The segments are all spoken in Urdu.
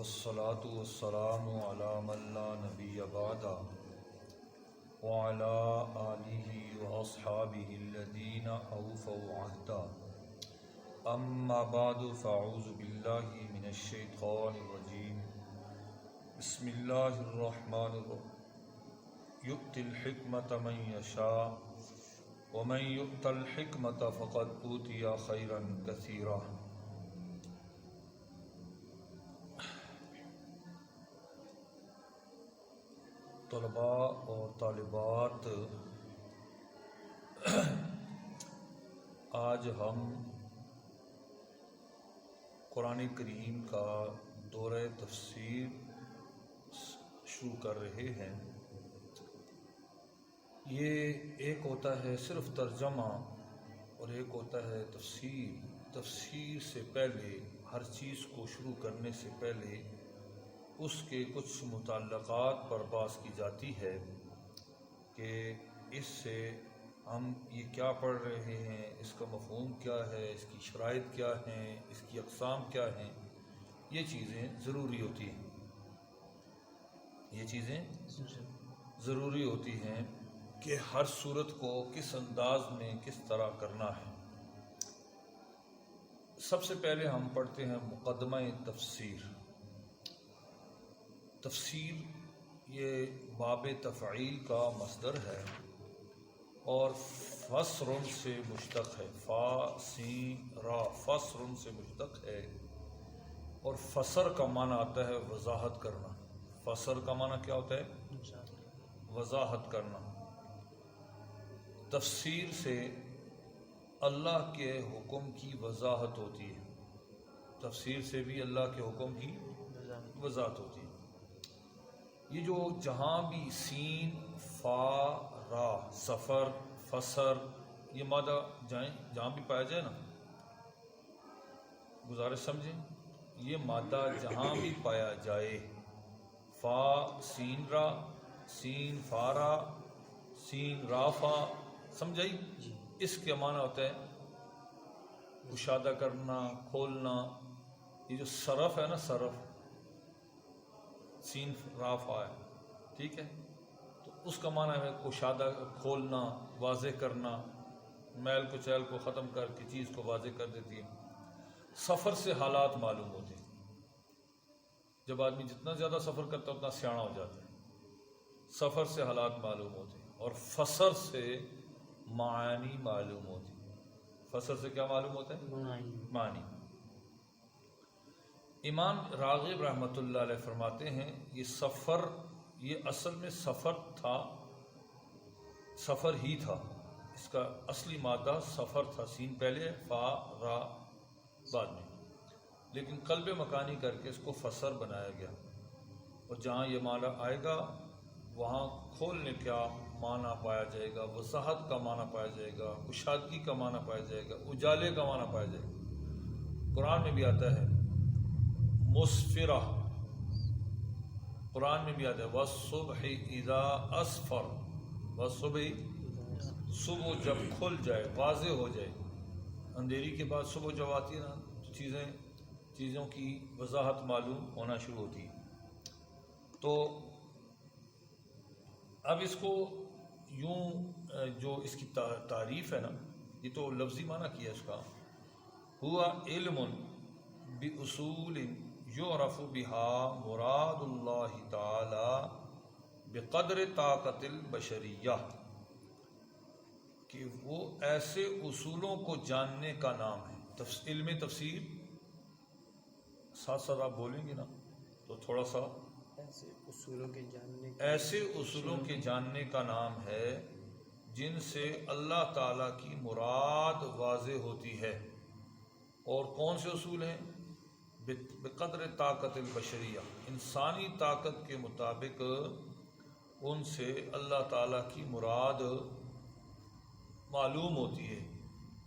والصلاة والسلام على من لا نبي بعده وعلى آله وأصحابه الذين أوفوا عهدا أما بعد فأعوذ بالله من الشيطان الرجيم بسم الله الرحمن الرحيم يؤتي الحكمة من يشاء ومن يؤت الحكمة فقد أوتي خيرا كثيرا۔ طلباء اور طالبات، آج ہم قرآن کریم کا دورہ تفسیر شروع کر رہے ہیں۔ یہ ایک ہوتا ہے صرف ترجمہ اور ایک ہوتا ہے تفسیر۔ تفسیر سے پہلے، ہر چیز کو شروع کرنے سے پہلے اس کے کچھ متعلقات پر بحث کی جاتی ہے کہ اس سے ہم یہ کیا پڑھ رہے ہیں، اس کا مفہوم کیا ہے، اس کی شرائط کیا ہیں، اس کی اقسام کیا ہیں۔ یہ چیزیں ضروری ہوتی ہیں، یہ چیزیں ضروری ہوتی ہیں کہ ہر صورت کو کس انداز میں کس طرح کرنا ہے۔ سب سے پہلے ہم پڑھتے ہیں مقدمہ تفسیر۔ تفسیر یہ باب تفعیل کا مصدر ہے اور فسر سے مشتق ہے، فا سین را، فسر سے مشتق ہے، اور فسر کا معنی آتا ہے وضاحت کرنا۔ فسر کا معنی کیا ہوتا ہے؟ وضاحت کرنا۔ تفسیر سے اللہ کے حکم کی وضاحت ہوتی ہے، تفسیر سے بھی اللہ کے حکم کی وضاحت ہوتی ہے۔ یہ جو جہاں بھی سین، فا، را، سفر، فسر، یہ مادہ جہاں بھی پایا جائے نا، گزارش سمجھیں، یہ مادہ جہاں بھی پایا جائے، فا سین را، سین فا را، سین را فا، سمجھائی؟ اس کے معنی ہوتا ہے کشادہ کرنا، کھولنا۔ یہ جو صرف ہے نا، صرف سین را فا ہے، ٹھیک ہے، تو اس کا معنی ہے کشادہ، کھولنا، واضح کرنا، میل کچیل کو ختم کر کے چیز کو واضح کر دیتی ہے۔ سفر سے حالات معلوم ہوتے ہیں، جب آدمی جتنا زیادہ سفر کرتا ہے اتنا سیاح ہو جاتا ہے، سفر سے حالات معلوم ہوتے ہیں۔ اور فسر سے معانی معلوم ہوتی ہیں۔ فسر سے کیا معلوم ہوتا ہے؟ معنی۔ امام راغب رحمۃ اللہ علیہ فرماتے ہیں یہ سفر، یہ اصل میں سفر تھا، سفر ہی تھا، اس کا اصلی مادہ سفر تھا، سین پہلے، فا را بعد میں، لیکن قلب مکانی کر کے اس کو فسر بنایا گیا۔ اور جہاں یہ معنی آئے گا وہاں کھولنے کا معنی پایا جائے گا، وضاحت کا معنی پایا جائے گا، کشادگی کا معنی پایا جائے گا، اجالے کا معنی پایا جائے گا۔ قرآن میں بھی آتا ہے مسفرہ، قرآن میں بھی آتا ہے والصبح اذا اسفر، والصبح، صبح جب کھل جائے، واضح ہو جائے۔ اندھیری کے بعد صبح جب آتی ہے نا، چیزوں کی وضاحت معلوم ہونا شروع ہوتی ہے۔ تو اب اس کو یوں، جو اس کی تعریف ہے نا، یہ تو لفظی معنی کیا اس کا، ہوا علم باصول یعرف بها مراد اللہ تعالی بقدر طاقت البشریہ، کہ وہ ایسے اصولوں کو جاننے کا نام ہے۔ علم تفسیر ساتھ ساتھ آپ بولیں گے نا تو تھوڑا سا، ایسے اصولوں کے جاننے کا نام ہے جن سے اللہ تعالیٰ کی مراد واضح ہوتی ہے۔ اور کون سے اصول ہیں؟ بقدر طاقت البشریہ، انسانی طاقت کے مطابق ان سے اللہ تعالیٰ کی مراد معلوم ہوتی ہے،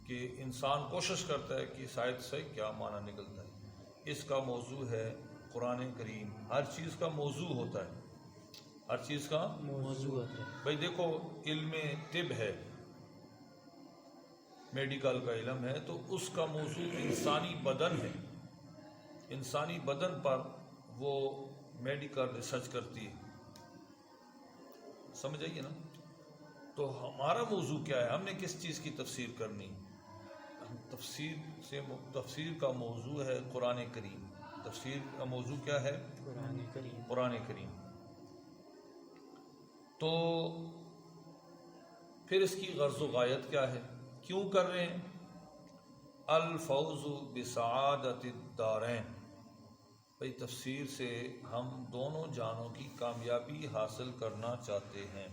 کہ انسان کوشش کرتا ہے کہ اس آیت سے کیا معنی نکلتا ہے۔ اس کا موضوع ہے قرآن کریم۔ ہر چیز کا موضوع ہوتا ہے، ہر چیز کا موضوع ہوتا ہے۔ بھائی دیکھو، علم طب ہے، میڈیکل کا علم ہے، تو اس کا موضوع انسانی بدن ہے۔ انسانی بدن پر وہ میڈیکل ریسرچ کرتی ہے، سمجھ آئیے نا؟ تو ہمارا موضوع کیا ہے، ہم نے کس چیز کی تفسیر کرنی؟ تفسیر کا موضوع ہے قرآن کریم۔ تفسیر کا موضوع کیا ہے؟ قرآن کریم۔ تو پھر اس کی غرض و غایت کیا ہے، کیوں کر رہے ہیں؟ الفوز بسعادت الدارین، بھئی تفسیر سے ہم دونوں جانوں کی کامیابی حاصل کرنا چاہتے ہیں۔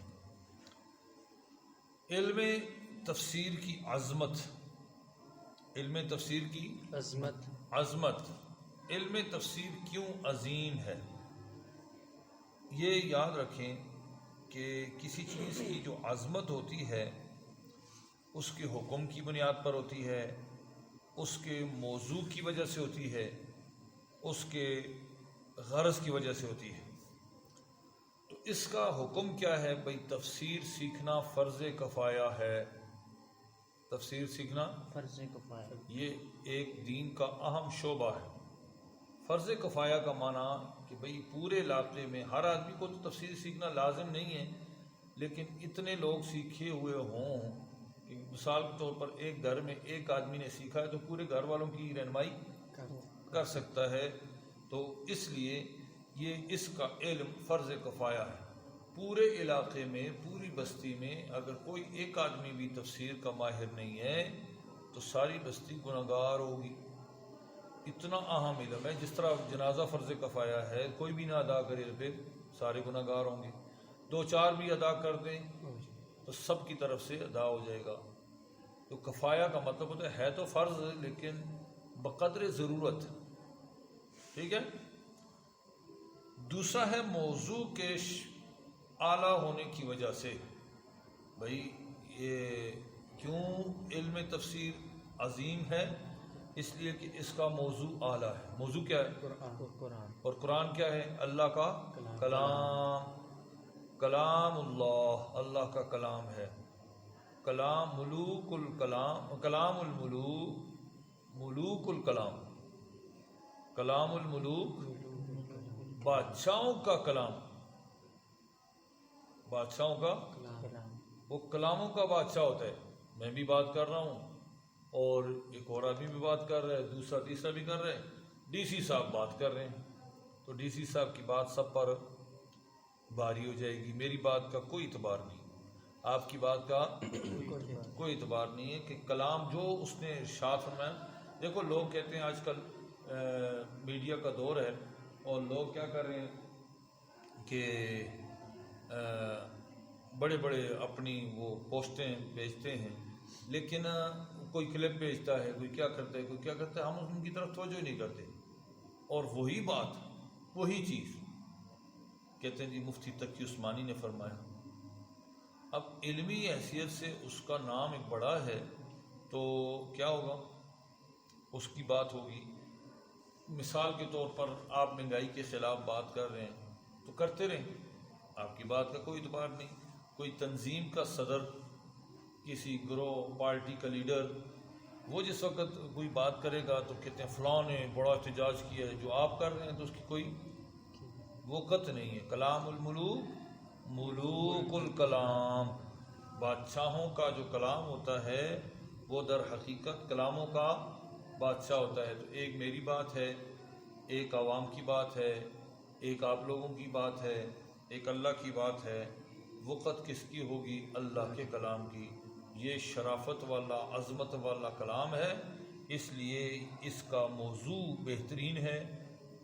علم تفسیر کی عظمت، علم تفسیر کی عظمت، علم تفسیر کیوں عظیم ہے؟ یہ یاد رکھیں کہ کسی چیز کی جو عظمت ہوتی ہے اس کے حکم کی بنیاد پر ہوتی ہے، اس کے موضوع کی وجہ سے ہوتی ہے، اس کے غرض کی وجہ سے ہوتی ہے۔ تو اس کا حکم کیا ہے؟ بھئی تفسیر سیکھنا فرض کفایہ ہے۔ تفسیر سیکھنا فرض کفایہ، یہ ایک دین کا اہم شعبہ ہے۔ فرض کفایہ کا معنی کہ بھئی پورے علاقے میں ہر آدمی کو تو تفسیر سیکھنا لازم نہیں ہے، لیکن اتنے لوگ سیکھے ہوئے ہوں کہ مثال کے طور پر ایک گھر میں ایک آدمی نے سیکھا ہے تو پورے گھر والوں کی رہنمائی کر سکتا ہے۔ تو اس لیے یہ اس کا علم فرض کفایہ ہے۔ پورے علاقے میں، پوری بستی میں اگر کوئی ایک آدمی بھی تفسیر کا ماہر نہیں ہے تو ساری بستی گناہگار ہوگی۔ اتنا اہم علم ہے، جس طرح جنازہ فرض کفایہ ہے، کوئی بھی نہ ادا کرے پھر سارے گناہگار ہوں گے، 2-4 بھی ادا کر دیں تو سب کی طرف سے ادا ہو جائے گا۔ تو کفایہ کا مطلب ہوتا ہے تو فرض لیکن بقدر ضرورت، ٹھیک ہے۔ دوسرا ہے موضوع کے اعلیٰ ہونے کی وجہ سے۔ بھئی یہ کیوں علم تفسیر عظیم ہے؟ اس لیے کہ اس کا موضوع اعلیٰ ہے۔ موضوع کیا ہے؟ قرآن۔ اور قرآن کیا ہے؟ اللہ کا کلام، کلام اللہ، اللہ کا کلام ہے۔ کلام ملوک الکلام، کلام الملوک، ملوک الکلام، کلام الملوک، بادشاہوں کا کلام، بادشاہوں کا وہ کلاموں کا بادشاہ ہوتا ہے۔ میں بھی بات کر رہا ہوں اور ایک اور آدمی بھی بات کر رہا ہے، دوسرا تیسرا بھی کر رہے ہیں، ڈی سی صاحب بات کر رہے ہیں، تو ڈی سی صاحب کی بات سب پر بھاری ہو جائے گی۔ میری بات کا کوئی اعتبار نہیں، آپ کی بات کا کوئی اعتبار نہیں ہے کہ کلام جو اس نے ارشاد فرمایا۔ دیکھو لوگ کہتے ہیں آج کل میڈیا کا دور ہے اور لوگ کیا کر رہے ہیں کہ بڑے بڑے اپنی وہ پوسٹیں بیچتے ہیں، لیکن کوئی کلپ بیچتا ہے، کوئی کیا کرتا ہے، کوئی کیا کرتا ہے، ہم ان کی طرف توجہ نہیں کرتے، اور وہی بات، وہی چیز کہتے ہیں جی مفتی تقی عثمانی نے فرمایا۔ اب علمی حیثیت سے اس کا نام ایک بڑا ہے تو کیا ہوگا، اس کی بات ہوگی۔ مثال کے طور پر آپ مہنگائی کے خلاف بات کر رہے ہیں تو کرتے رہیں، آپ کی بات کا کوئی اعتبار نہیں۔ کوئی تنظیم کا صدر، کسی گروہ پارٹی کا لیڈر، وہ جس وقت کوئی بات کرے گا تو کہتے ہیں فلاں نے بڑا احتجاج کیا ہے، جو آپ کر رہے ہیں تو اس کی کوئی وقت نہیں ہے۔ کلام الملوک، ملوک الکلام، بادشاہوں کا جو کلام ہوتا ہے وہ در حقیقت کلاموں کا بادشاہ ہوتا ہے۔ تو ایک میری بات ہے، ایک عوام کی بات ہے، ایک آپ لوگوں کی بات ہے، ایک اللہ کی بات ہے۔ وقت کس کی ہوگی؟ اللہ کے کلام کی۔ یہ شرافت والا، عظمت والا کلام ہے، اس لیے اس کا موضوع بہترین ہے،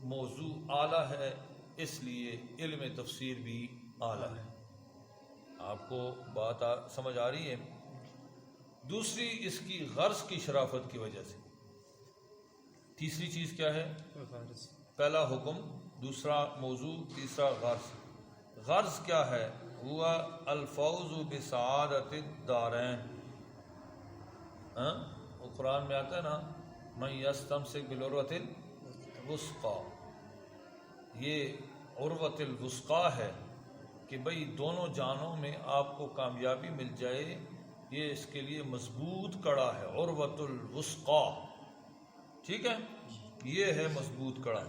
موضوع اعلیٰ ہے، اس لیے علم تفسیر بھی اعلیٰ ہے۔ آپ کو بات سمجھ آ رہی ہے؟ دوسری اس کی غرض کی شرافت کی وجہ سے۔ تیسری چیز کیا ہے؟ پہلا حکم، دوسرا موضوع، تیسرا غرض۔ غرض کیا ہے؟ ہوا الفوز بسعادت الدارین۔ وہ قرآن میں آتا ہے نا، من یستمسک بالعروۃ الوثقی، یہ عروۃ الوثقی ہے کہ بھئی دونوں جانوں میں آپ کو کامیابی مل جائے، یہ اس کے لیے مضبوط کڑا ہے، عروۃ الوثقی، ٹھیک ہے، یہ ہے مضبوط کڑا۔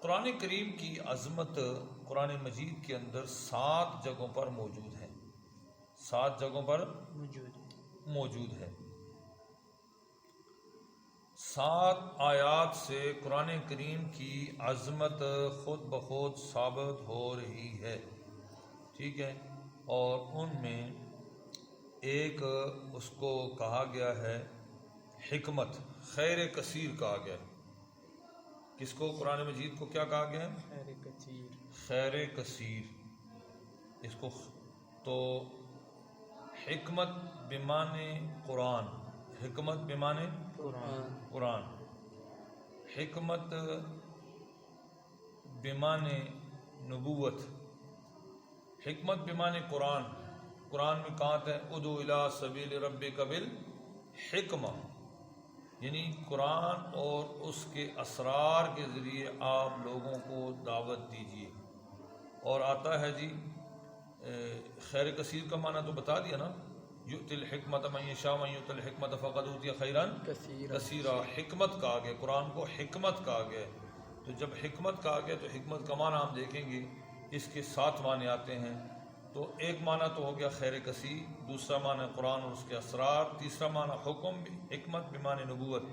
قرآن کریم کی عظمت قرآن مجید کے اندر 7 جگہوں پر موجود ہے، 7 جگہوں پر موجود ہے۔ 7 آیات سے قرآن کریم کی عظمت خود بخود ثابت ہو رہی ہے، ٹھیک ہے۔ اور ان میں ایک اس کو کہا گیا ہے حکمت، خیر کثیر کہا گیا ہے۔ کس کو؟ قرآن مجید کو کیا کہا گیا ہے؟ خیر کثیر۔ اس کو تو حکمت بمعنی قرآن، حکمت بمعنی قرآن، حکمت بمعنی نبوت، حکمت بمعنی قرآن۔ قرآن میں کہا ہے ادعو الی سبیل ربک بالحکمہ، یعنی قرآن اور اس کے اسرار کے ذریعے آپ لوگوں کو دعوت دیجیے۔ اور آتا ہے جی خیر کثیر کا معنی تو بتا دیا نا، یؤتی الحکمت من یشاء من یؤتی الحکمت فقد اوتی خیرا کثیرا۔ حکمت کہا گیا، قرآن کو حکمت کہا گیا۔ تو جب حکمت کہا گیا تو حکمت کا معنی ہم دیکھیں گے، اس کے 7 معنی آتے ہیں۔ تو ایک معنی تو ہو گیا خیر کثیر، دوسرا معنی قرآن اور اس کے اسرار، تیسرا معنی حکم، حکمت بمعنی نبوت۔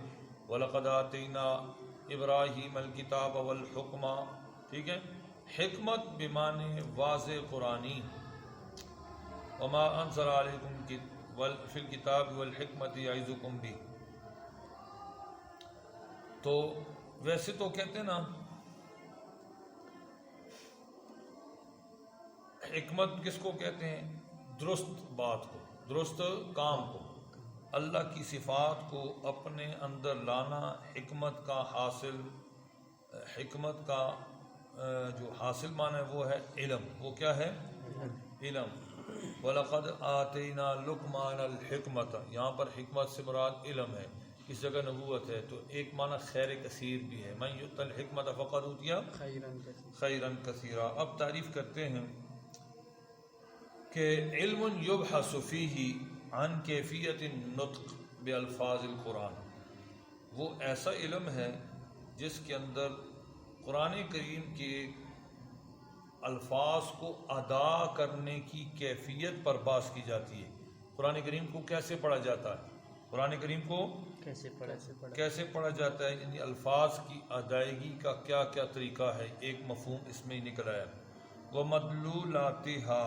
وَلَقَدْ آتَيْنَا إِبْرَاهِيمَ الْكِتَابَ وَالْحُكْمَ، ٹھیک ہے۔ حکمت بمعنی واضح قرآنی، وَمَا أَنزَلَ عَلَيْكُمْ فِي الْكِتَابِ وَالْحِكْمَةِ يَعِظُكُمْ بِهِ۔ تو ویسے تو کہتے ہیں نا حکمت کس کو کہتے ہیں؟ درست بات کو، درست کام کو، اللہ کی صفات کو اپنے اندر لانا۔ حکمت کا حاصل، حکمت کا جو حاصل معنی ہے وہ ہے علم۔ وہ کیا ہے؟ علم۔ وَلَقَدْ آتَيْنَا لُقْمَانَ الْحِكْمَةَ، یہاں پر حکمت سے مراد علم ہے، اس جگہ نبوت ہے۔ تو ایک معنی خیر کثیر بھی ہے، مَن یؤتی الحکمۃ فقد اوتی خیرا کثیرا۔ اب تعریف کرتے ہیں کہ علم یبحث فیہ عن کیفیت النطق بالفاظ القرآن، وہ ایسا علم ہے جس کے اندر قرآن کریم کے الفاظ کو ادا کرنے کی کیفیت پر بحث کی جاتی ہے۔ قرآن کریم کو کیسے پڑھا جاتا ہے، قرآن کریم کو کیسے پڑھا جاتا ہے، یعنی الفاظ کی ادائیگی کا کیا کیا طریقہ ہے، ایک مفہوم اس میں ہی نکل آیا۔ وَمَدْلُولَاتِهَا،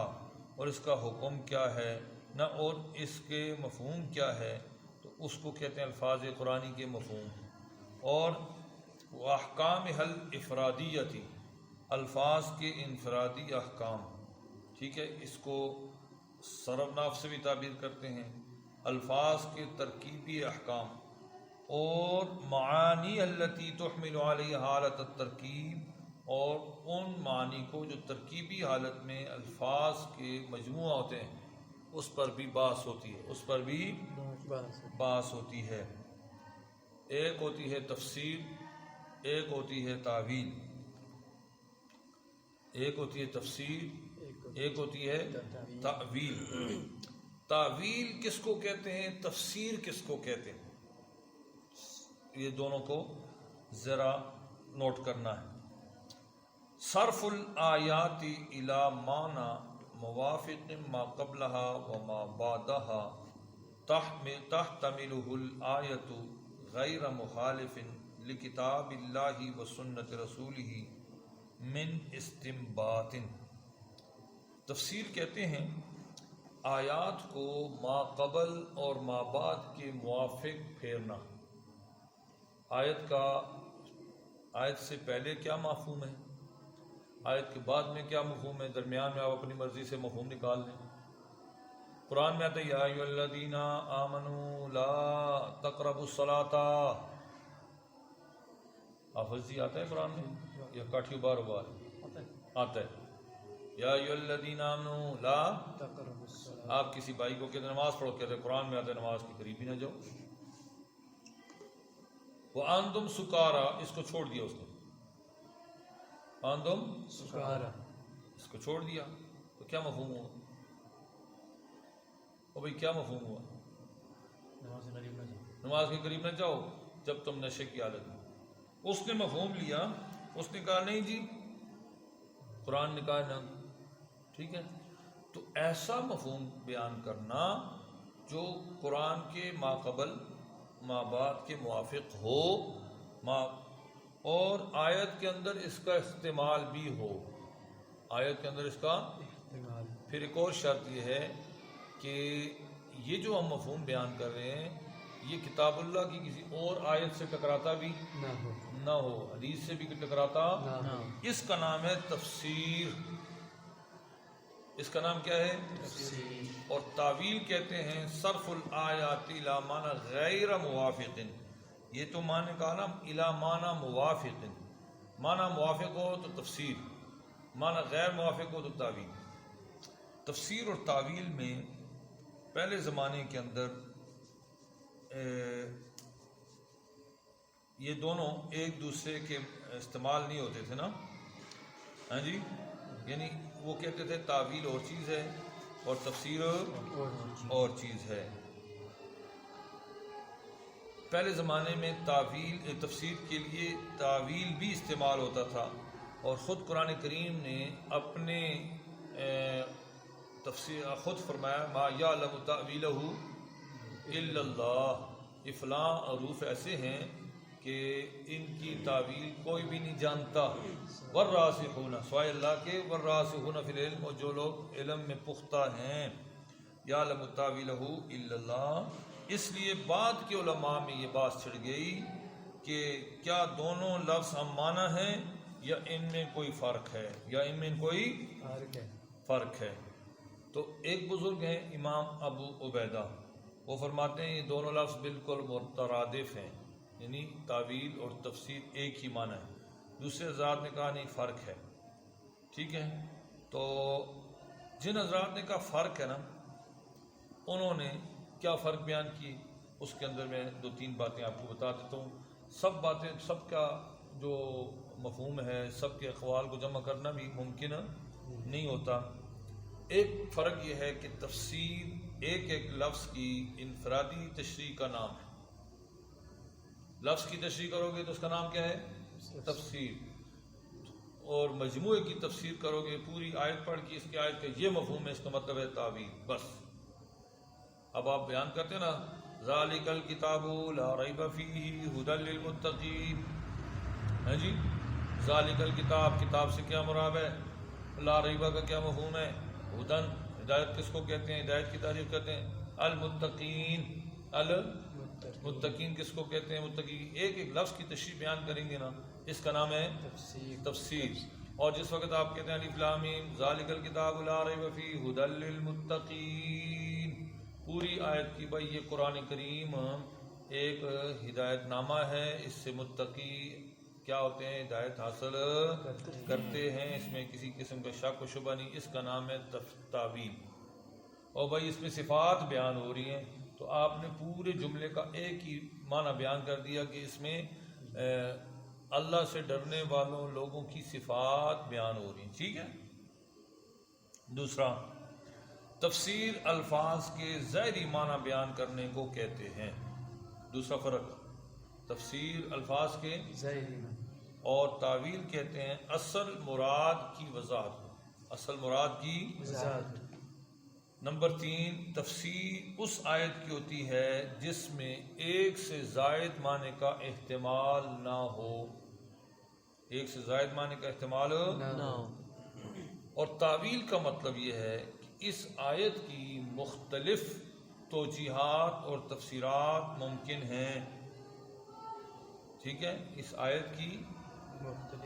اور اس کا حکم کیا ہے نہ، اور اس کے مفہوم کیا ہے، تو اس کو کہتے ہیں الفاظ قرآنی کے مفہوم۔ اور وَأَحْكَامِهَا الْإِفْرَادِيَّةِ، الفاظ کے انفرادی احکام، ٹھیک ہے۔ اس کو صرف ناف سے بھی تعبیر کرتے ہیں، الفاظ کے ترکیبی احکام، اور معانی التي تحمل علیہ حالت الترکیب، اور ان معنی کو جو ترکیبی حالت میں الفاظ کے مجموعہ ہوتے ہیں اس پر بھی بحث ہوتی ہے، اس پر بھی بحث ہوتی ہے۔ ایک ہوتی ہے تفسیر، ایک ہوتی ہے تعویل، ایک ہوتی ہے تفسیر، ایک ہوتی ہے تعویل۔ تعویل کس کو کہتے ہیں، تفسیر کس کو کہتے ہیں، یہ دونوں کو ذرا نوٹ کرنا ہے۔ صرف الآیات الی معنی موافق ما قبلها وما بعدها تحتملہ الآیت غیر مخالف لکتاب اللہ و سنت رسولہ من استنباط۔ تفسیر کہتے ہیں آیات کو ما قبل اور ما بعد کے موافق پھیرنا۔ آیت سے پہلے کیا مفہوم ہے، آیت کے بعد میں کیا مفہوم ہے، درمیان میں آپ اپنی مرضی سے مفہوم نکال لیں۔ قرآن میں آتا ہے یا ایھا الذین آمنوا لا تقربوا الصلاۃ، حافظ جی آتا ہے قرآن میں یا کاٹھی بار بار آتا ہے یا ایھا الذین آمنوا لا تقربوا الصلاۃ، آپ کسی بھائی کو کہتے ہیں نماز پڑھو، کہتے ہیں قرآن میں آتا ہے نماز کے قریب ہی نہ جاؤ۔ وَأَنْتُمْ سُكَارَىٰ، اس کو چھوڑ دیا اس نے، وَأَنْتُمْ سُكَارَىٰ اس کو چھوڑ دیا، تو کیا مفہوم ہوا؟ او بھائی کیا مفہوم ہوا؟ نماز کے قریب نہ جاؤ جب تم نشے کی حالت میں۔ اس نے مفہوم لیا، اس نے کہا نہیں جی قرآن نے کہا نہ. ٹھیک ہے، تو ایسا مفہوم بیان کرنا جو قرآن کے ما قبل ما بعد کے موافق ہو، اور آیت کے اندر اس کا استعمال بھی ہو. آیت کے اندر اس کا پھر ایک اور شرط یہ ہے کہ یہ جو ہم مفہوم بیان کر رہے ہیں یہ کتاب اللہ کی کسی اور آیت سے ٹکراتا بھی نہ ہو، حدیث سے بھی ٹکراتا. اس کا نام ہے تفسیر. اس کا نام کیا ہے؟ تفسیر. اور تعویل کہتے ہیں صرف الآیات الی معنی غیر موافق. یہ تو معنی کہا نا الی معنی موافق، معنی موافق ہو تو تفسیر، معنی غیر موافق ہو تو تعویل. تفسیر اور تعویل میں پہلے زمانے کے اندر یہ دونوں ایک دوسرے کے استعمال نہیں ہوتے تھے نا. ہاں جی، یعنی وہ کہتے تھے تعویل اور چیز ہے اور تفسیر اور چیز ہے. پہلے زمانے میں تفسیر کے لیے تعویل بھی استعمال ہوتا تھا، اور خود قرآن کریم نے اپنے تفسیر خود فرمایا ما یعلم تأویلہ الا اللہ. یہ فلاں حروف ایسے ہیں کہ ان کی تعویل کوئی بھی نہیں جانتا. والراسخون، سوائے اللہ کے، والراسخون فی العلم، اور جو لوگ علم میں پختہ ہیں، یعلم تأویلہ الا اللہ. اس لیے بعد کے علماء میں یہ بات چھڑ گئی کہ کیا دونوں لفظ ہم معنی ہیں یا ان میں کوئی فرق ہے، یا ان میں کوئی فرق ہے. تو ایک بزرگ ہیں امام ابو عبیدہ، وہ فرماتے ہیں یہ دونوں لفظ بالکل مترادف ہیں، یعنی تعویل اور تفسیر ایک ہی معنی ہے. دوسرے حضرات نے کہا نہیں فرق ہے. ٹھیک ہے، تو جن حضرات نے کہا فرق ہے نا، انہوں نے کیا فرق بیان کی، اس کے اندر میں 2-3 باتیں آپ کو بتا دیتا ہوں. سب باتیں، سب کا جو مفہوم ہے، سب کے اقوال کو جمع کرنا بھی ممکن نہیں ہوتا. ایک فرق یہ ہے کہ تفسیر ایک ایک لفظ کی انفرادی تشریح کا نام ہے. لفظ کی تشریح کرو گے تو اس کا نام کیا ہے؟ تفسیر. اور مجموعے کی تفسیر کرو گے، پوری آیت پڑھ کے اس کی آیت کا یہ مفہوم ہے، اس کا مطلب ہے تعویل. بس اب آپ بیان کرتے ہیں نا ذالک الکتاب لا ریب فیہ ھدی للمتقین. ہے جی، ذالک الکتاب، کتاب سے کیا مراد ہے؟ لا ریبہ کا کیا مفہوم ہے؟ ہدن، ہدایت کس کو کہتے ہیں؟ ہدایت کی تعریف کرتے ہیں المتقین. المتقین کس کو کہتے ہیں؟ متقین. ایک ایک لفظ کی تشریح بیان کریں گے نا، اس کا نام ہے تفسیر. اور جس وقت آپ کہتے ہیں الف لام میم ذالک الکتاب لا ریب فیہ ھدی للمتقین، پوری آیت کی بھائی یہ قرآن کریم ایک ہدایت نامہ ہے، اس سے متقی کیا ہوتے ہیں؟ ہدایت حاصل کرتے ہیں. اس میں کسی قسم کا شک و شبہ نہیں. اس کا نام ہے تعویل. اور بھائی اس میں صفات بیان ہو رہی ہیں تو آپ نے پورے جملے کا ایک ہی معنی بیان کر دیا کہ اس میں اللہ سے ڈرنے والوں لوگوں کی صفات بیان ہو رہی ہیں. ٹھیک ہے. دوسرا، تفسیر الفاظ کے ظاہری معنی بیان کرنے کو کہتے ہیں. دوسرا فرق، تفسیر الفاظ کے ظاہری اور تعویل کہتے ہیں اصل مراد کی وضاحت، اصل مراد کی وضاحت. نمبر 3، تفسیر اس آیت کی ہوتی ہے جس میں ایک سے زائد معنی کا احتمال نہ ہو، ایک سے زائد معنی کا احتمال نہ ہو. اور تعویل کا مطلب یہ ہے کہ اس آیت کی مختلف توجیحات اور تفسیرات ممکن ہیں. ٹھیک ہے، اس آیت کی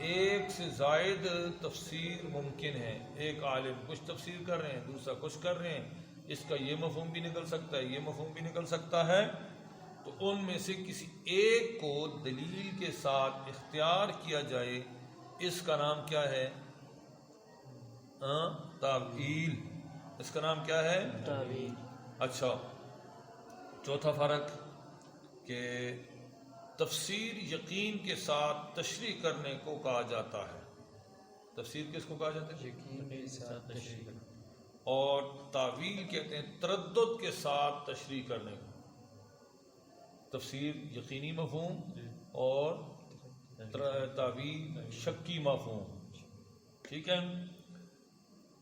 ایک سے زائد تفسیر ممکن ہے. ایک عالم کچھ تفسیر کر رہے ہیں، دوسرا کچھ کر رہے ہیں، اس کا یہ مفہوم بھی نکل سکتا ہے، یہ مفہوم بھی نکل سکتا ہے. تو ان میں سے کسی ایک کو دلیل کے ساتھ اختیار کیا جائے، اس کا نام کیا ہے؟ تعویل. اس کا نام کیا ہے؟ تعویل. اچھا، چوتھا فرق کہ تفسیر یقین کے ساتھ تشریح کرنے کو کہا جاتا ہے. تفسیر کس کو کہا جاتا ہے؟ یقین کے ساتھ تشریح. اور تعویل کہتے ہیں تردد کے ساتھ تشریح کرنے کو. تفسیر یقینی مفہوم اور تعویل شکی مفہوم. ٹھیک ہے.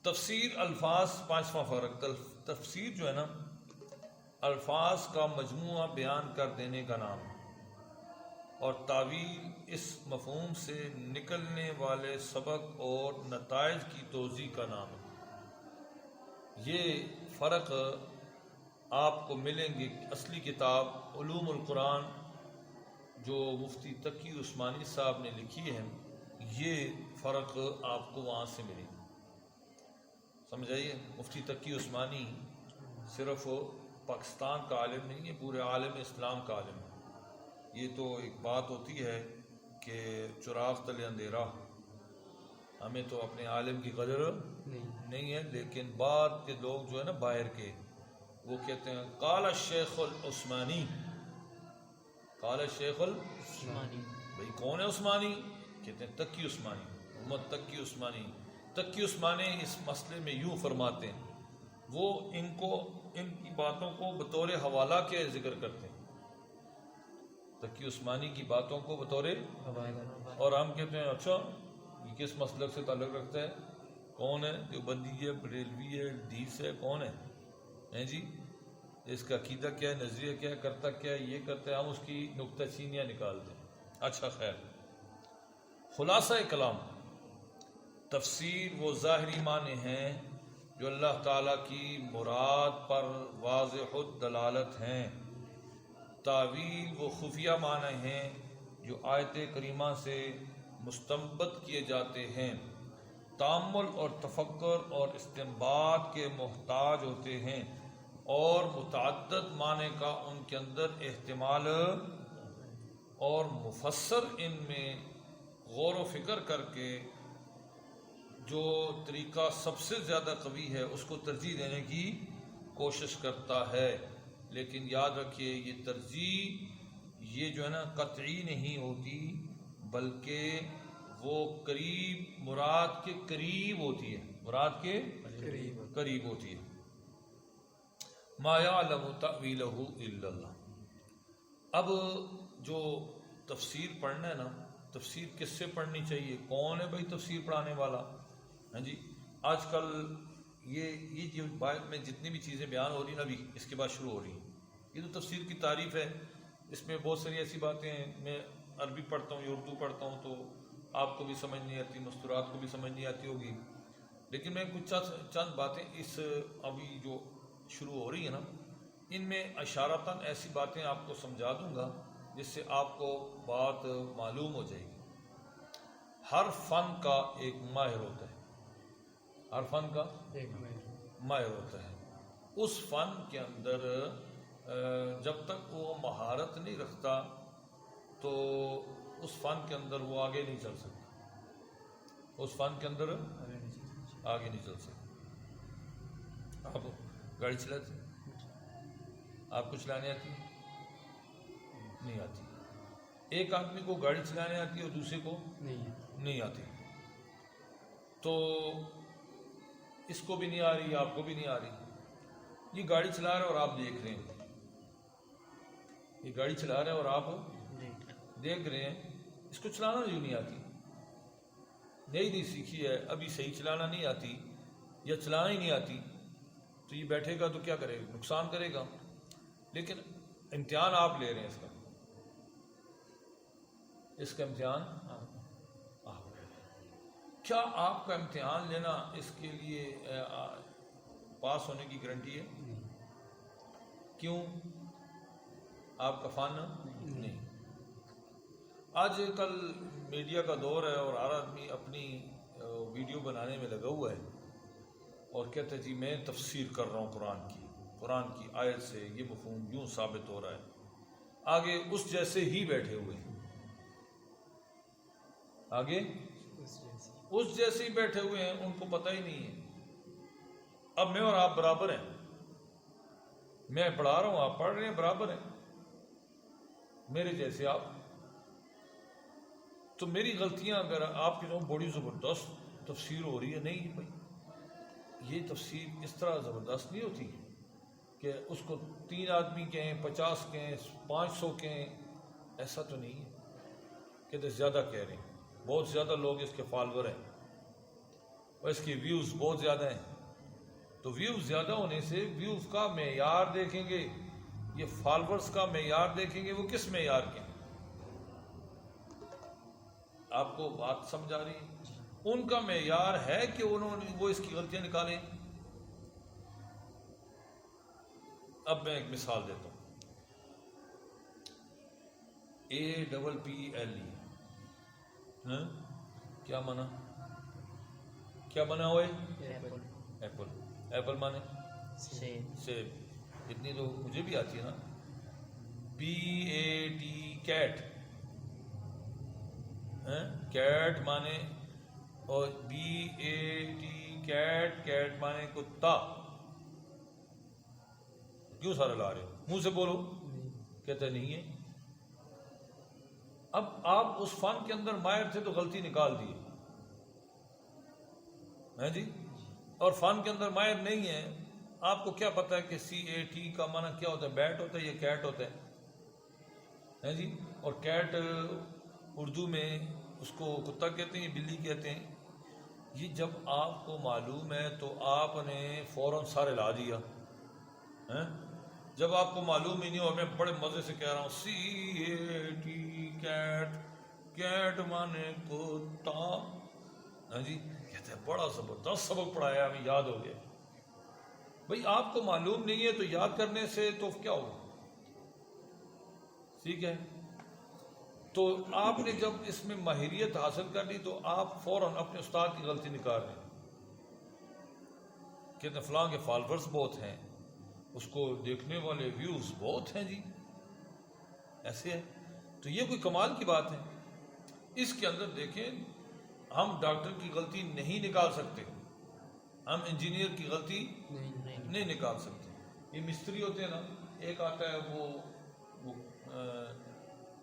تفسیر الفاظ. پانچواں فرق، تفسیر جو ہے نا الفاظ کا مجموعہ بیان کر دینے کا نام، اور تعویل اس مفہوم سے نکلنے والے سبق اور نتائج کی توضیح کا نام ہے. یہ فرق آپ کو ملیں گے اصلی کتاب علوم القرآن جو مفتی تقی عثمانی صاحب نے لکھی ہے، یہ فرق آپ کو وہاں سے ملے. سمجھائیے، مفتی تقی عثمانی صرف پاکستان کا عالم نہیں ہے، پورے عالم اسلام کا عالم ہے. یہ تو ایک بات ہوتی ہے کہ چراغ تلے اندھیرا، ہمیں تو اپنے عالم کی قدر نہیں ہے، لیکن بعد کے لوگ جو ہے نا باہر کے، وہ کہتے ہیں قال الشیخ العثمانی، قال الشیخ العثمانی. بھائی کون ہے عثمانی؟ کہتے ہیں تقی عثمانی، محمد تقی عثمانی. تقی عثمانی اس مسئلے میں یوں فرماتے ہیں، وہ ان کی باتوں کو بطور حوالہ کے ذکر کرتے ہیں، تقی عثمانی کی باتوں کو بطور حوالہ، اور ہم کہتے ہیں اچھا یہ کس مسلک سے تعلق رکھتا ہے، کون ہے، دیوبندی ہے، بریلوی ہے، حدیث ہے، کون ہے جی، اس کا عقیدہ کیا ہے، نظریہ کیا ہے، کرتا کیا ہے، یہ کرتا ہے، ہم اس کی نکتہ چینیاں نکالتے ہیں. اچھا خیر، خلاصہ کلام، تفسیر وہ ظاہری معنی ہیں جو اللہ تعالیٰ کی مراد پر واضح الدلالت ہیں. تعویل وہ خفیہ معنی ہیں جو آیت کریمہ سے مستنبط کیے جاتے ہیں، تأمل اور تفکر اور استنباط کے محتاج ہوتے ہیں، اور متعدد معنی کا ان کے اندر احتمال، اور مفسر ان میں غور و فکر کر کے جو طریقہ سب سے زیادہ قوی ہے اس کو ترجیح دینے کی کوشش کرتا ہے. لیکن یاد رکھیے یہ ترجیح یہ جو ہے نا قطعی نہیں ہوتی، بلکہ وہ قریب، مراد کے قریب ہوتی ہے، مراد کے قریب ہوتی ہے. ما یعلم تأویلہ الا اللہ. اب جو تفسیر پڑھنا ہے نا، تفسیر کس سے پڑھنی چاہیے؟ کون ہے بھائی تفسیر پڑھانے والا؟ ہاں جی، آج کل یہ جو بات میں جتنی بھی چیزیں بیان ہو رہی ہیں نا، ابھی اس کے بعد شروع ہو رہی ہیں، یہ تو تفسیر کی تعریف ہے. اس میں بہت ساری ایسی باتیں ہیں، میں عربی پڑھتا ہوں یا اردو پڑھتا ہوں تو آپ کو بھی سمجھ نہیں آتی، مستورات کو بھی سمجھ نہیں آتی ہوگی، لیکن میں کچھ چند باتیں اس ابھی جو شروع ہو رہی ہیں نا، ان میں اشارتاً ایسی باتیں آپ کو سمجھا دوں گا جس سے آپ کو بات معلوم ہو جائے گی. ہر فن کا ایک ماہر ہوتا ہے، ہر فن کا ایک ماہر ہوتا ہے. اس فن کے اندر جب تک وہ مہارت نہیں رکھتا تو اس فن کے اندر وہ آگے نہیں چل سکتا، اس فن کے اندر آگے نہیں چل سکتا. آپ گاڑی چلاتے ہیں، آپ کو چلانے آتی نہیں آتی. ایک آدمی کو گاڑی چلانے آتی ہے اور دوسرے کو نہیں آتی، تو اس کو بھی نہیں آ رہی، آپ کو بھی نہیں آ رہی. یہ گاڑی چلا رہے اور آپ دیکھ رہے ہیں، یہ گاڑی چلا رہے اور آپ دیکھ رہے ہیں، اس کو چلانا جو نہیں آتی، نہیں سیکھی ہے، ابھی صحیح چلانا نہیں آتی یا چلانا ہی نہیں آتی، تو یہ بیٹھے گا تو کیا کرے گا؟ نقصان کرے گا. لیکن امتحان آپ لے رہے ہیں، اس کا امتحان آپ لے رہے ہیں. کیا آپ کا امتحان لینا اس کے لیے پاس ہونے کی گارنٹی ہے؟ کیوں؟ آپ کا فن نہیں. آج کل میڈیا کا دور ہے اور ہر آدمی اپنی ویڈیو بنانے میں لگا ہوا ہے اور کہتے ہیں جی میں تفسیر کر رہا ہوں قرآن کی آیت سے یہ مفہوم یوں ثابت ہو رہا ہے. آگے اس جیسے ہی بیٹھے ہوئے ہیں، آگے اس جیسے ہی بیٹھے ہوئے ہیں، ان کو پتہ ہی نہیں ہے. اب میں اور آپ برابر ہیں، میں پڑھا رہا ہوں، آپ پڑھ رہے ہیں، برابر ہیں، میرے جیسے آپ. تو میری غلطیاں اگر آپ کی بڑی زبردست تفسیر ہو رہی ہے، نہیں بھائی یہ تفسیر اس طرح زبردست نہیں ہوتی کہ اس کو 3 آدمی کہیں، 50 کہیں، 500 کہیں، ایسا تو نہیں ہے. کہتے زیادہ کہہ رہے ہیں، بہت زیادہ لوگ اس کے فالوور ہیں اور اس کی ویوز بہت زیادہ ہیں. تو ویوز زیادہ ہونے سے ویوز کا معیار دیکھیں گے، یہ فالوورز کا معیار دیکھیں گے، وہ کس معیار کے ہیں؟ آپ کو بات سمجھ آ رہی ہے؟ ان کا معیار ہے کہ انہوں نے وہ اس کی غلطیاں نکالیں. اب میں ایک مثال دیتا ہوں. APPLE کیا مانا؟ کیا بنا ہوئے؟ ایپل. ایپل مانے سیب. اتنی تو مجھے بھی آتی ہے نا. PAT کیٹ، کیٹ مانے، اور BAT کیٹ، کیٹ مانے کتا. کیوں سارے لا رہے ہو؟ منہ سے بولو. کہتے نہیں ہے. اب آپ اس فن کے اندر ماہر تھے تو غلطی نکال دی ہے جی، اور فن کے اندر ماہر نہیں ہے. آپ کو کیا پتا ہے کہ CAT کا معنی کیا ہوتا ہے؟ بیٹ ہوتا ہے یا کیٹ ہوتا ہے جی؟ اور کیٹ اردو میں اس کو کتا کہتے ہیں یا بلی کہتے ہیں. یہ جب آپ کو معلوم ہے تو آپ نے فوراً سارے لا دیا. جب آپ کو معلوم ہی نہیں ہو، میں بڑے مزے سے کہہ رہا ہوں CAT کیٹ، کیٹ مانے کتا جی. کہتے ہیں بڑا زبردست سبق پڑھایا، ہمیں یاد ہو گیا. بھئی آپ کو معلوم نہیں ہے تو یاد کرنے سے تو کیا ہوگا؟ ٹھیک ہے. تو آپ نے جب اس میں ماہریت حاصل کر لی تو آپ فوراً اپنے استاد کی غلطی نکال رہے ہیں. کہتے ہیں فلاں کے فالوورز بہت ہیں، اس کو دیکھنے والے ویوز بہت ہیں جی. ایسے ہے تو یہ کوئی کمال کی بات ہے. اس کے اندر دیکھیں، ہم ڈاکٹر کی غلطی نہیں نکال سکتے، ہم انجینئر کی غلطی نہیں نکال سکتے. یہ مستری ہوتے ہیں نا، ایک آتا ہے وہ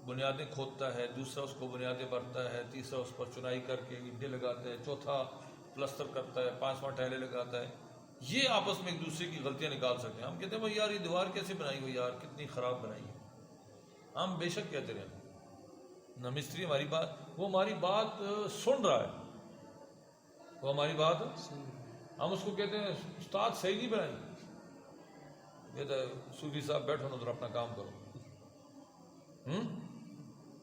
بنیادیں کھودتا ہے، دوسرا اس کو بنیادیں بھرتا ہے، تیسرا اس پر چنائی کر کے اینٹیں لگاتا ہے، چوتھا پلستر کرتا ہے، پانچواں ٹائلیں لگاتا ہے. یہ آپس میں ایک دوسرے کی غلطیاں نکال سکتے ہیں. ہم کہتے ہیں بھائی یار یہ دیوار کیسے بنائی ہوئی یار، کتنی خراب بنائی ہے. ہم بے شک کہتے رہے نہ مستری ہماری بات، وہ ہماری بات سن رہا ہے، وہ ہماری بات ہم اس کو کہتے ہیں استاد صحیح نہیں بنائی. کہتا ہے صوفی صاحب بیٹھو نا ذرا اپنا کام کرو.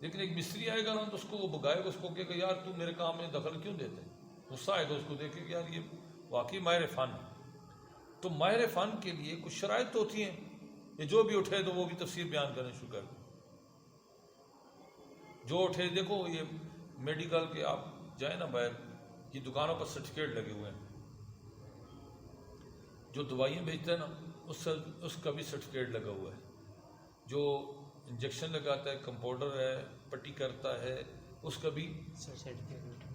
لیکن ایک مستری آئے گا نا تو اس کو وہ بگائے گا، اس کو کہے گا یار تو میرے کام میں دخل کیوں دیتے ہیں. غصہ آئے گا اس کو دیکھے کہ یار یہ واقعی ماہر فن ہے. تو ماہر فن کے لیے کچھ شرائط تو ہوتی ہیں. یہ جو بھی اٹھے تو وہ بھی تفسیر بیان کرنے شروع کر دیں. جو اٹھے، دیکھو یہ میڈیکل کے آپ جائیں نا باہر، یہ دکانوں پر سرٹیفکیٹ لگے ہوئے ہیں. جو دوائیاں بیچتا ہے نا اس کا بھی سرٹیفکیٹ لگا ہوا ہے. جو انجیکشن لگاتا ہے، کمپاؤنڈر ہے، پٹی کرتا ہے، اس کا بھی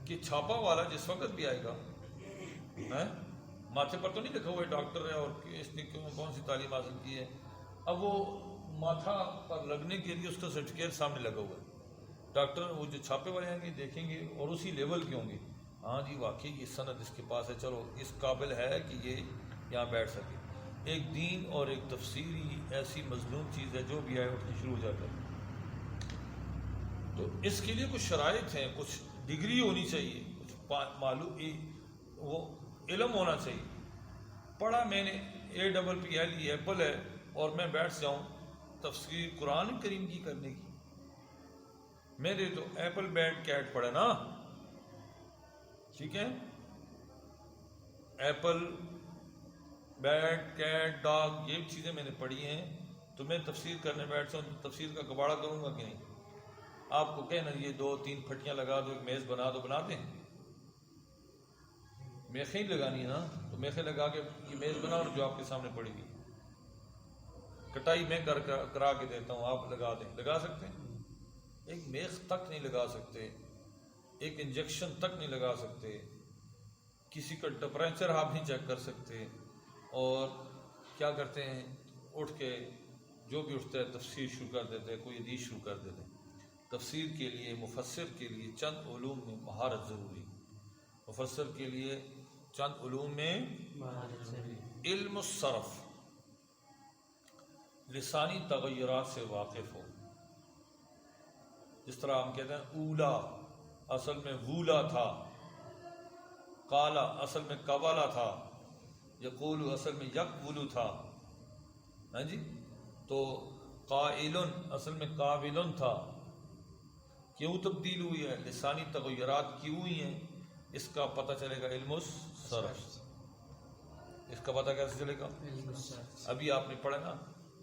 کہ چھاپا والا جس وقت بھی آئے گا ماتھے پر تو نہیں لکھا ہوا ہے ڈاکٹر ہے اور اس نے کون سی تعلیم حاصل کی ہے. اب وہ ماتھا پر لگنے کے لیے اس کا سرٹیفکیٹ سامنے لگا ہوا ہے. ڈاکٹر وہ جو چھاپے والے آئیں گے دیکھیں گے اور اسی لیول کے ہوں گے. ہاں جی واقعی یہ سند اس کے پاس ہے، چلو اس قابل ہے کہ یہ یہاں بیٹھ سکے. ایک دین اور ایک تفسیری ایسی مظلوم چیز ہے، جو بھی آئے اٹھنی شروع ہو جاتا ہے. تو اس کے لیے کچھ شرائط ہیں، کچھ ڈگری ہونی چاہیے، کچھ معلوم وہ علم ہونا چاہیے. پڑھا میں نے APPLE ایپل ہے اور میں بیٹھ جاؤں تفسیر قرآن کریم کی کرنے کی. میں نے تو ایپل بیٹ کیٹ پڑھا نا، ٹھیک ہے. ایپل بیٹ کیٹ ڈاگ یہ چیزیں میں نے پڑھی ہیں. تو میں تفسیر کرنے بیٹھ جاؤں تو تفسیر کا کباڑا کروں گا کہ نہیں؟ آپ کو کہنا یہ 2-3 پھٹیاں لگا دو، ایک میز بنا دو، بناتے ہیں. میخیں لگانی ہے نا، تو میخیں لگا کے یہ میز بناؤ جو آپ کے سامنے پڑی گی. کٹائی میں کرا کے دیتا ہوں، آپ لگا دیں. لگا سکتے ہیں؟ ایک میخ تک نہیں لگا سکتے، ایک انجیکشن تک نہیں لگا سکتے، کسی کا ٹمپریچر آپ نہیں چیک کر سکتے. اور کیا کرتے ہیں، اٹھ کے جو بھی اٹھتا ہے تفسیر شروع کر دیتے ہیں، کوئی حدیث شروع کر دیتے ہیں. تفسیر کے لیے، مفسر کے لیے چند علوم میں مہارت ضروری. مفسر کے لیے چند علوم میں علم الصرف، لسانی تغیرات سے واقف ہو. جس طرح ہم کہتے ہیں اولا اصل میں وولا تھا، قالا اصل میں قوالا تھا، یقول اصل میں یقولو تھا، ہاں جی، تو قائل اصل میں قابل تھا۔ کیوں تبدیل ہوئی ہے؟ لسانی تغیرات کیوں ہوئی ہیں؟ اس کا پتہ چلے گا علم الصرف۔ اس کا پتہ کیسے چلے گا؟ ابھی آپ نے پڑھا نا،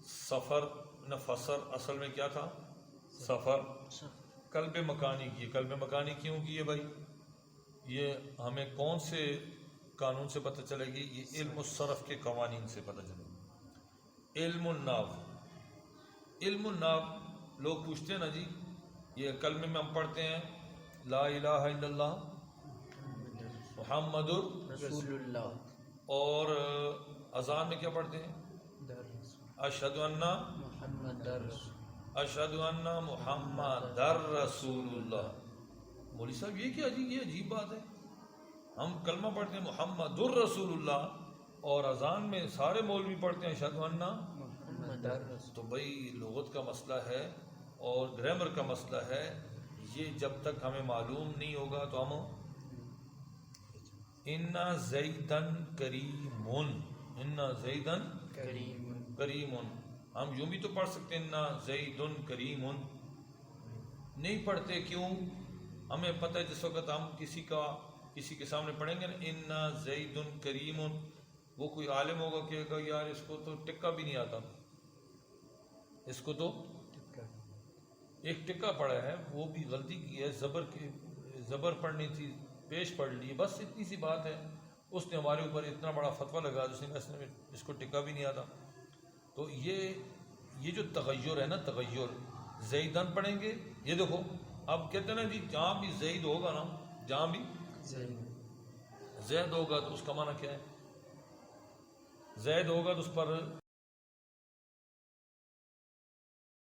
سفر نہ فسر اصل میں کیا تھا؟ سفر۔ قلب مکانی کی، قلب مکانی کیوں کی ہے بھائی؟ یہ ہمیں کون سے قانون سے پتہ چلے گی؟ یہ علم الصرف کے قوانین سے پتہ چلے گی۔ علم النحو، علم النحو لوگ پوچھتے ہیں نا جی، یہ کلمے میں ہم پڑھتے ہیں لا الہ الا اللہ محمد رسول اللہ، اور اذان میں کیا پڑھتے ہیں؟ اشہد ان محمد رسول، اشہد ان محمد رسول اللہ۔ مولوی صاحب یہ کیا جی، یہ عجیب بات ہے، ہم کلمہ پڑھتے ہیں محمد الرسول اللہ اور اذان میں سارے مولوی پڑھتے ہیں اشہد ان۔ محمد رسول۔ تو بھائی لغت کا مسئلہ ہے اور گرامر کا مسئلہ ہے، یہ جب تک ہمیں معلوم نہیں ہوگا تو ہم انا زیدن کریمن، انا زیدن کریم، کریمن، ہم یوں بھی تو پڑھ سکتے ہیں انا زیدن کریمن، نہیں پڑھتے کیوں؟ ہمیں پتہ ہے جس وقت ہم کسی کے سامنے پڑھیں گے نا انا زیدن کریمن، وہ کوئی عالم ہوگا کہ کہے گا یار اس کو تو ٹکا بھی نہیں آتا، اس کو تو ایک ٹکا پڑھا ہے، وہ بھی غلطی کی ہے، زبر پڑھنی تھی، پیش پڑھ لی، بس اتنی سی بات ہے، اس نے ہمارے اوپر اتنا بڑا فتویٰ لگا جس نے اس کو ٹکا بھی نہیں آتا۔ تو یہ جو تغیر ہے نا، تغیر زیدن پڑھیں گے، یہ دیکھو اب کہتے ہیں نا جی جہاں بھی زید ہوگا نا، جہاں بھی زید ہوگا تو اس کا معنی کیا ہے؟ زید ہوگا تو اس پر